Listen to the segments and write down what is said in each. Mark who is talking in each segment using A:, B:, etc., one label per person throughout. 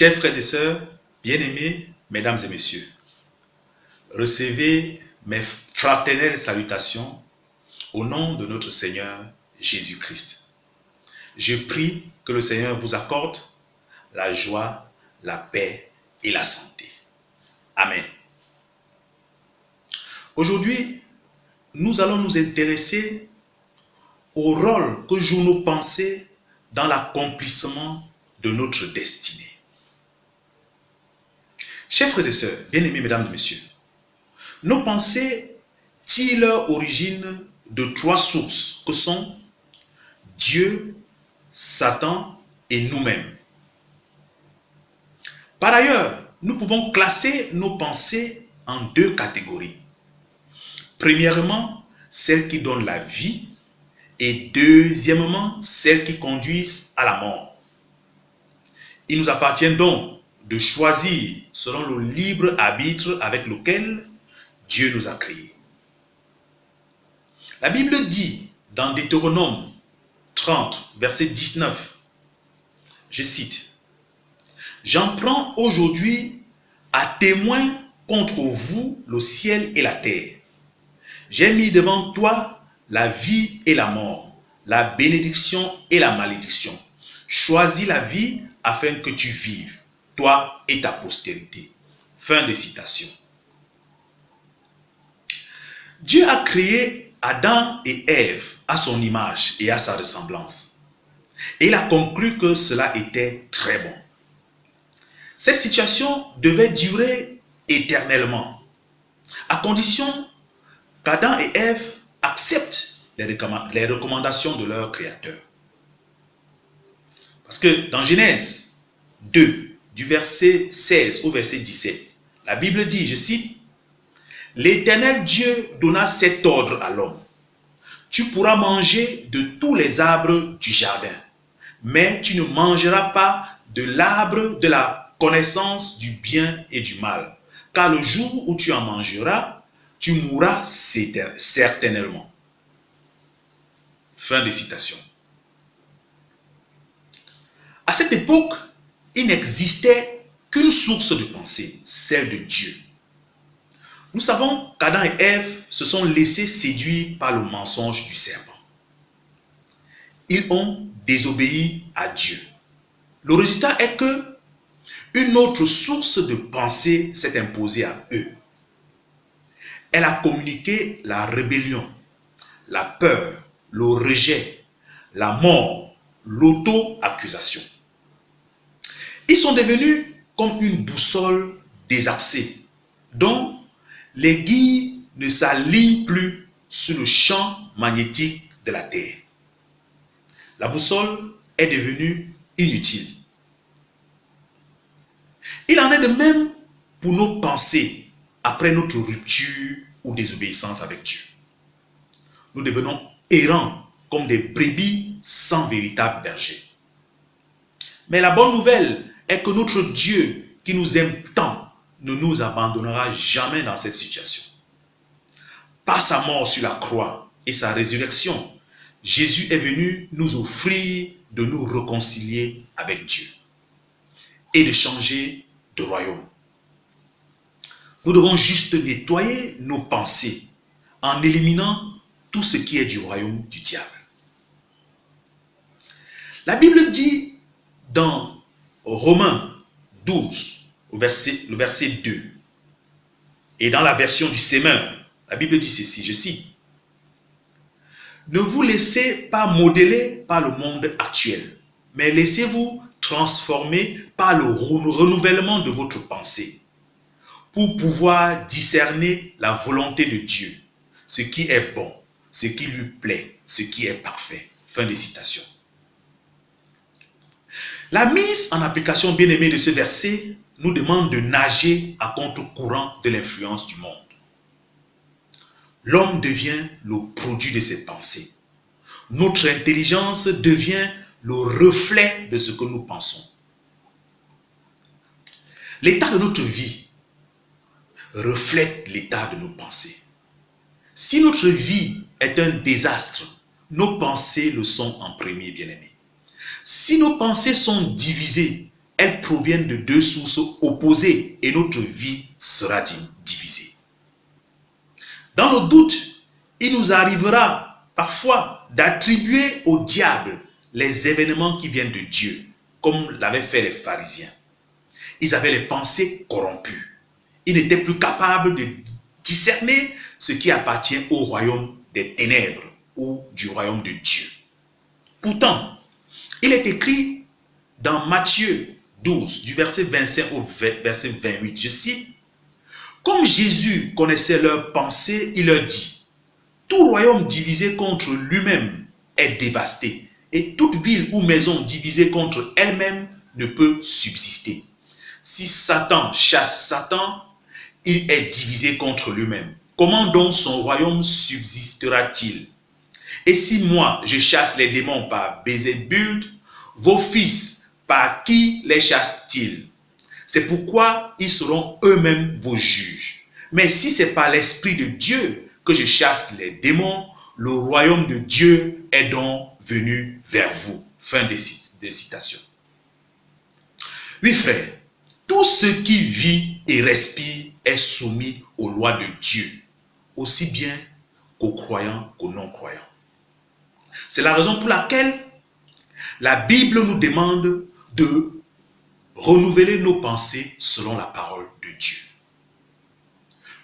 A: Chers frères et sœurs, bien-aimés, mesdames et messieurs, recevez mes fraternelles salutations au nom de notre Seigneur Jésus-Christ. Je prie que le Seigneur vous accorde la joie, la paix et la santé. Amen. Aujourd'hui, nous allons nous intéresser au rôle que jouent nos pensées dans l'accomplissement de notre destinée. Chers frères et sœurs, bien-aimés, mesdames et messieurs, nos pensées tirent leur origine de trois sources que sont Dieu, Satan et nous-mêmes. Par ailleurs, nous pouvons classer nos pensées en deux catégories. Premièrement, celles qui donnent la vie et deuxièmement, celles qui conduisent à la mort. Il nous appartient donc de choisir selon le libre arbitre avec lequel Dieu nous a créés. La Bible dit dans Deutéronome 30, verset 19, je cite, « J'en prends aujourd'hui à témoin contre vous le ciel et la terre. J'ai mis devant toi la vie et la mort, la bénédiction et la malédiction. Choisis la vie afin que tu vives, toi et ta postérité. » Fin de citation. Dieu a créé Adam et Ève à son image et à sa ressemblance. Et il a conclu que cela était très bon. Cette situation devait durer éternellement, à condition qu'Adam et Ève acceptent les recommandations de leur Créateur. Parce que dans Genèse 2, du verset 16 au verset 17, la Bible dit, je cite, « L'Éternel Dieu donna cet ordre à l'homme. Tu pourras manger de tous les arbres du jardin, mais tu ne mangeras pas de l'arbre de la connaissance du bien et du mal, car le jour où tu en mangeras, tu mourras certainement. » Fin de citation. À cette époque, il n'existait qu'une source de pensée, celle de Dieu. Nous savons qu'Adam et Ève se sont laissés séduire par le mensonge du serpent. Ils ont désobéi à Dieu. Le résultat est que une autre source de pensée s'est imposée à eux. Elle a communiqué la rébellion, la peur, le rejet, la mort, l'auto-accusation. Ils sont devenus comme une boussole désaxée, dont l'aiguille ne s'aligne plus sur le champ magnétique de la Terre. La boussole est devenue inutile. Il en est de même pour nos pensées après notre rupture ou désobéissance avec Dieu. Nous devenons errants comme des brebis sans véritable berger. Mais la bonne nouvelle est que notre Dieu qui nous aime tant ne nous abandonnera jamais dans cette situation. Par sa mort sur la croix et sa résurrection, Jésus est venu nous offrir de nous réconcilier avec Dieu et de changer de royaume. Nous devons juste nettoyer nos pensées en éliminant tout ce qui est du royaume du diable. La Bible dit dans Romains 12, le verset 2, et dans la version du Semeur, la Bible dit ceci, je cite, « Ne vous laissez pas modeler par le monde actuel, mais laissez-vous transformer par le renouvellement de votre pensée, pour pouvoir discerner la volonté de Dieu, ce qui est bon, ce qui lui plaît, ce qui est parfait. » Fin de citation. La mise en application bien-aimée de ce verset nous demande de nager à contre-courant de l'influence du monde. L'homme devient le produit de ses pensées. Notre intelligence devient le reflet de ce que nous pensons. L'état de notre vie reflète l'état de nos pensées. Si notre vie est un désastre, nos pensées le sont en premier, bien-aimés. Si nos pensées sont divisées, elles proviennent de deux sources opposées et notre vie sera divisée. Dans nos doutes, il nous arrivera parfois d'attribuer au diable les événements qui viennent de Dieu, comme l'avaient fait les pharisiens. Ils avaient les pensées corrompues. Ils n'étaient plus capables de discerner ce qui appartient au royaume des ténèbres ou du royaume de Dieu. Pourtant, il est écrit dans Matthieu 12, du verset 25 au verset 28, je cite, « Comme Jésus connaissait leurs pensées, il leur dit, « Tout royaume divisé contre lui-même est dévasté, et toute ville ou maison divisée contre elle-même ne peut subsister. Si Satan chasse Satan, il est divisé contre lui-même. Comment donc son royaume subsistera-t-il? Et si moi, je chasse les démons par Bézébul, vos fils, par qui les chassent-ils? C'est pourquoi ils seront eux-mêmes vos juges. Mais si c'est par l'Esprit de Dieu que je chasse les démons, le royaume de Dieu est donc venu vers vous. » Fin de citation. Oui, frère, tout ce qui vit et respire est soumis aux lois de Dieu, aussi bien qu'aux croyants qu'aux non-croyants. C'est la raison pour laquelle la Bible nous demande de renouveler nos pensées selon la parole de Dieu.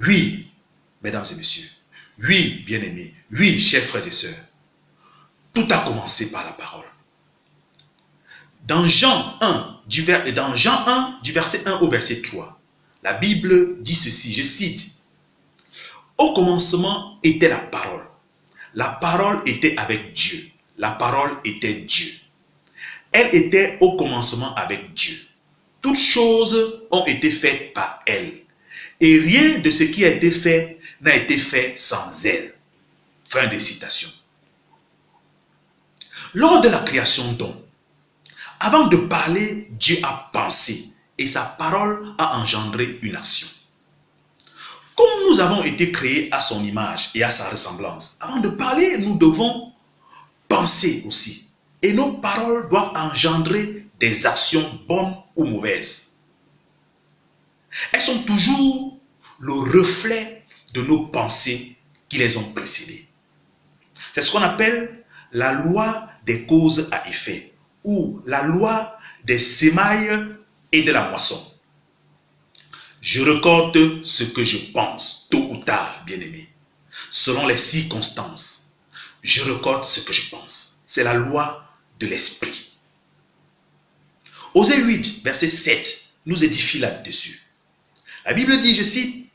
A: Oui, mesdames et messieurs, oui, bien-aimés, oui, chers frères et sœurs, tout a commencé par la parole. Dans Jean 1, du verset 1 au verset 3, la Bible dit ceci, je cite, « Au commencement était la parole. La parole était avec Dieu. La parole était Dieu. Elle était au commencement avec Dieu. Toutes choses ont été faites par elle. Et rien de ce qui a été fait n'a été fait sans elle. » Fin de citation. Lors de la création d'homme, avant de parler, Dieu a pensé et sa parole a engendré une action. Comme nous avons été créés à son image et à sa ressemblance, avant de parler, nous devons penser aussi. Et nos paroles doivent engendrer des actions bonnes ou mauvaises. Elles sont toujours le reflet de nos pensées qui les ont précédées. C'est ce qu'on appelle la loi des causes à effet ou la loi des semailles et de la moisson. Je récolte ce que je pense, tôt ou tard, bien-aimé. Selon les circonstances, je récolte ce que je pense. C'est la loi de l'esprit. Osée 8, verset 7, nous édifie là-dessus. La Bible dit, je cite,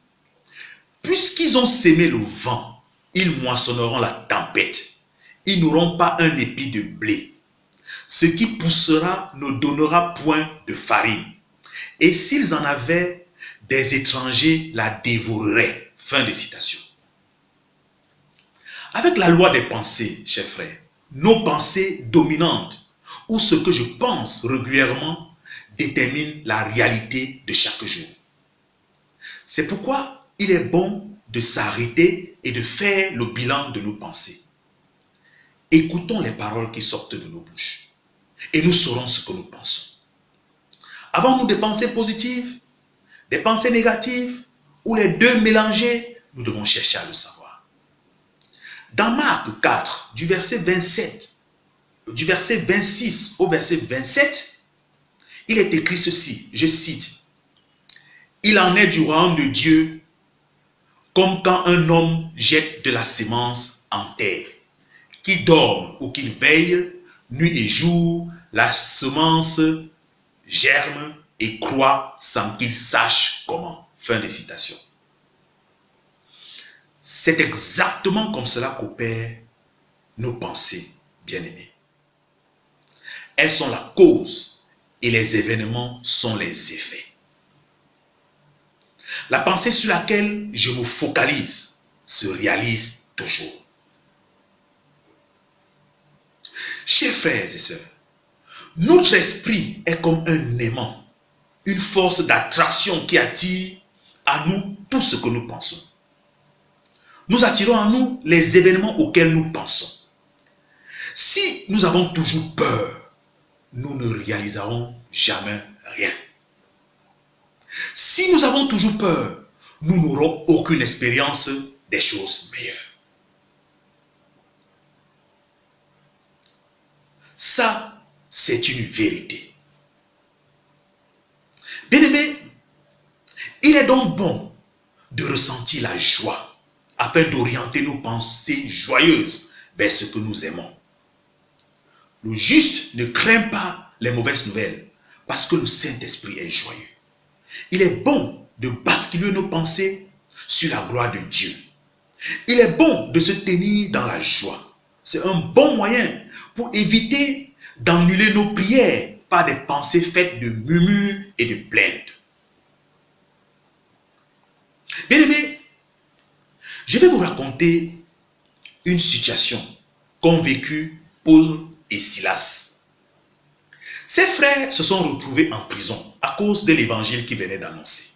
A: « Puisqu'ils ont sémé le vent, ils moissonneront la tempête. Ils n'auront pas un épi de blé. Ce qui poussera ne donnera point de farine. Et s'ils en avaient, des étrangers la dévoreraient. » Fin de citation. Avec la loi des pensées, chers frères, nos pensées dominantes ou ce que je pense régulièrement déterminent la réalité de chaque jour. C'est pourquoi il est bon de s'arrêter et de faire le bilan de nos pensées. Écoutons les paroles qui sortent de nos bouches et nous saurons ce que nous pensons. Avons-nous des pensées positives, des pensées négatives ou les deux mélangées? Nous devons chercher à le savoir. Dans Marc 4, du verset 26 au verset 27, il est écrit ceci, je cite, « Il en est du royaume de Dieu comme quand un homme jette de la sémence en terre. Qu'il dorme ou qu'il veille, nuit et jour, la semence germe et croît sans qu'il sache comment. » Fin de citation. C'est exactement comme cela qu'opèrent nos pensées, bien-aimées. Elles sont la cause et les événements sont les effets. La pensée sur laquelle je me focalise se réalise toujours. Chers frères et sœurs, notre esprit est comme un aimant, une force d'attraction qui attire à nous tout ce que nous pensons. Nous attirons à nous les événements auxquels nous pensons. Si nous avons toujours peur, nous ne réaliserons jamais rien. Si nous avons toujours peur, nous n'aurons aucune expérience des choses meilleures. Ça, c'est une vérité. Bien-aimés, il est donc bon de ressentir la joie afin d'orienter nos pensées joyeuses vers ce que nous aimons. Le juste ne craint pas les mauvaises nouvelles parce que le Saint-Esprit est joyeux. Il est bon de basculer nos pensées sur la gloire de Dieu. Il est bon de se tenir dans la joie. C'est un bon moyen pour éviter d'annuler nos prières par des pensées faites de murmures et de plaintes. Bien-aimés, je vais vous raconter une situation qu'ont vécu Paul et Silas. Ces frères se sont retrouvés en prison à cause de l'évangile qu'ils venaient d'annoncer.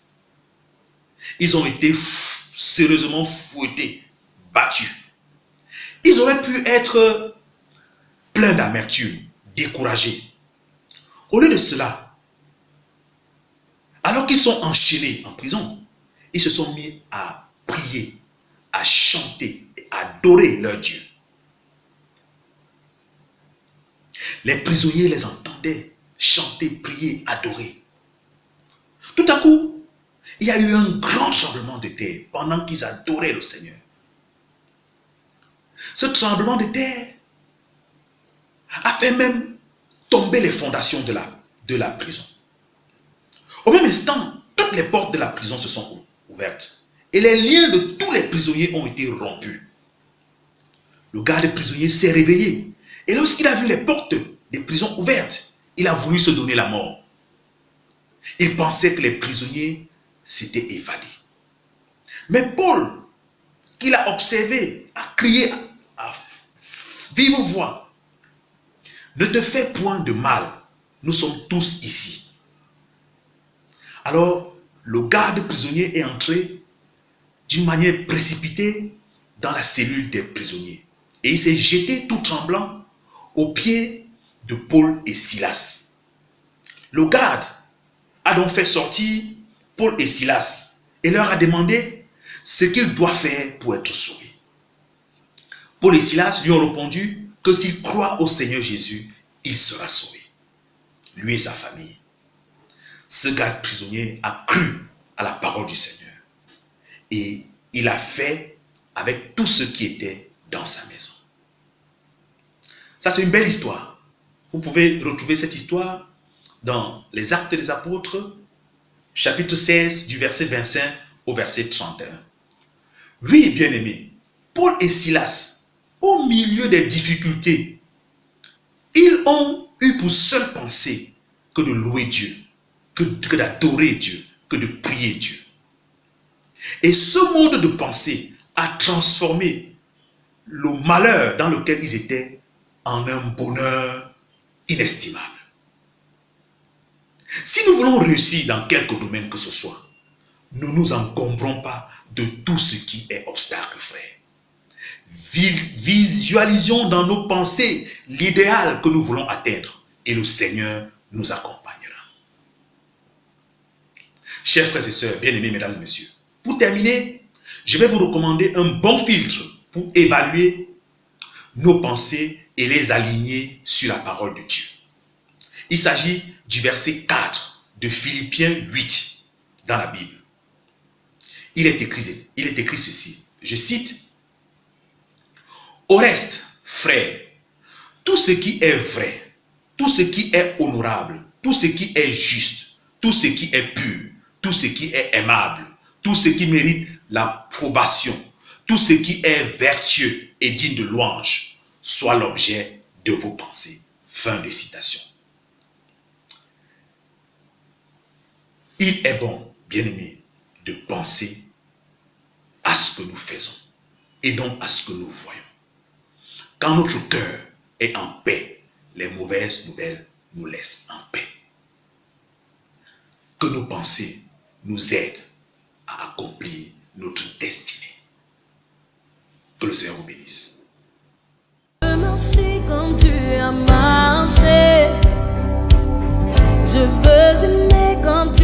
A: Ils ont été sérieusement fouettés, battus. Ils auraient pu être pleins d'amertume, découragés. Au lieu de cela, alors qu'ils sont enchaînés en prison, ils se sont mis à prier, à chanter et à adorer leur Dieu. Les prisonniers les entendaient chanter, prier, adorer. Tout à coup, il y a eu un grand tremblement de terre pendant qu'ils adoraient le Seigneur. Ce tremblement de terre a fait même tomber les fondations de la prison. Au même instant, toutes les portes de la prison se sont ouvertes et les liens de tous les prisonniers ont été rompus. Le garde prisonnier s'est réveillé et lorsqu'il a vu les portes des prisons ouvertes, il a voulu se donner la mort. Il pensait que les prisonniers s'étaient évadés. Mais Paul, qui l'a observé, a crié à vive voix: ne te fais point de mal, nous sommes tous ici. Alors, le garde prisonnier est entré d'une manière précipitée dans la cellule des prisonniers. Et il s'est jeté tout tremblant aux pieds de Paul et Silas. Le garde a donc fait sortir Paul et Silas et leur a demandé ce qu'il doit faire pour être sauvé. Paul et Silas lui ont répondu que s'il croit au Seigneur Jésus, il sera sauvé, lui et sa famille. Ce garde prisonnier a cru à la parole du Seigneur et il a fait avec tout ce qui était dans sa maison. Ça, c'est une belle histoire. Vous pouvez retrouver cette histoire dans les Actes des Apôtres, chapitre 16, du verset 25 au verset 31. Oui, bien-aimés, Paul et Silas, au milieu des difficultés, ils ont eu pour seule pensée que de louer Dieu, que d'adorer Dieu, que de prier Dieu. Et ce mode de pensée a transformé le malheur dans lequel ils étaient en un bonheur inestimable. Si nous voulons réussir dans quelque domaine que ce soit, ne nous encombrons pas de tout ce qui est obstacle, frère. Visualisons dans nos pensées l'idéal que nous voulons atteindre et le Seigneur nous accompagnera. Chers frères et sœurs, bien-aimés, mesdames et messieurs, pour terminer, je vais vous recommander un bon filtre pour évaluer nos pensées et les aligner sur la parole de Dieu. Il s'agit du verset 4 de Philippiens 8 dans la Bible. Il est écrit ceci, je cite: au reste, frères, tout ce qui est vrai, tout ce qui est honorable, tout ce qui est juste, tout ce qui est pur, tout ce qui est aimable, tout ce qui mérite l'approbation, tout ce qui est vertueux et digne de louange, soit l'objet de vos pensées. Fin de citation. Il est bon, bien-aimés, de penser à ce que nous faisons et non à ce que nous voyons. Quand notre cœur est en paix, les mauvaises nouvelles nous laissent en paix. Que nos pensées nous aident à accomplir notre destinée. Que le Seigneur vous bénisse.
B: Merci quand tu as marché. Je veux comme